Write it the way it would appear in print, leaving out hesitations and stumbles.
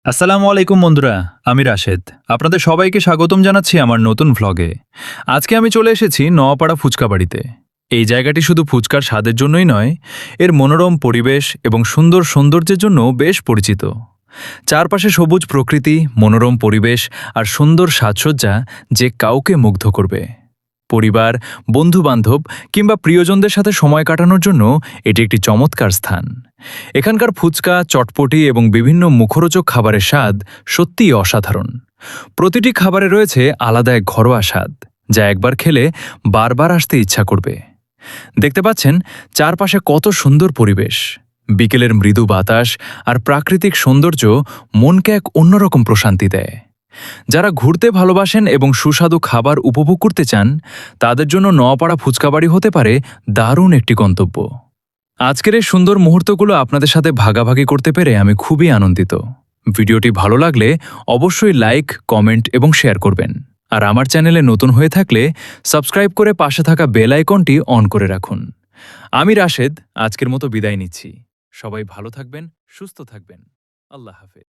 আসসালামু আলাইকুম বন্ধুরা, আমি রাশেদ। আপনাদের সবাইকে স্বাগতম জানাচ্ছি আমার নতুন ভ্লগে। আজকে আমি চলে এসেছি নোয়াপাড়া ফুচকা বাড়িতে। এই জায়গাটি শুধু ফুচকার স্বাদের জন্যই নয়, এর মনোরম পরিবেশ এবং সুন্দর সৌন্দর্যের জন্য বেশ পরিচিত। চারপাশে সবুজ প্রকৃতি, মনোরম পরিবেশ আর সুন্দর সাজসজ্জা যে কাউকে মুগ্ধ করবে। পরিবার, বন্ধু-বান্ধব কিংবা প্রিয়জনদের সাথে সময় কাটানোর জন্য এটি একটি চমৎকার স্থান। এখানকার ফুচকা, চটপটি এবং বিভিন্ন মুখরোচক খাবারের স্বাদ সত্যিই অসাধারণ। প্রতিটি খাবারে রয়েছে আলাদা এক ঘরোয়া স্বাদ, যা একবার খেলে বারবার আসতে ইচ্ছা করবে। দেখতে পাচ্ছেন চারপাশে কত সুন্দর পরিবেশ। বিকেলের মৃদু বাতাস আর প্রাকৃতিক সৌন্দর্য মনকে এক অন্যরকম প্রশান্তি দেয়। যারা ঘুরতে ভালোবাসেন এবং সুস্বাদু খাবার উপভোগ করতে চান, তাদের জন্য নোয়াপাড়া ফুচকাবাড়ি হতে পারে দারুণ একটি গন্তব্য। আজকের এই সুন্দর মুহূর্তগুলো আপনাদের সাথে ভাগাভাগি করতে পেরে আমি খুবই আনন্দিত। ভিডিওটি ভালো লাগলে অবশ্যই লাইক, কমেন্ট এবং শেয়ার করবেন। আর আমার চ্যানেলে নতুন হয়ে থাকলে সাবস্ক্রাইব করে পাশে থাকা বেল আইকনটি অন করে রাখুন। আমি রাশেদ আজকের মতো বিদায় নিচ্ছি। সবাই ভালো থাকবেন, সুস্থ থাকবেন। আল্লাহ হাফেজ।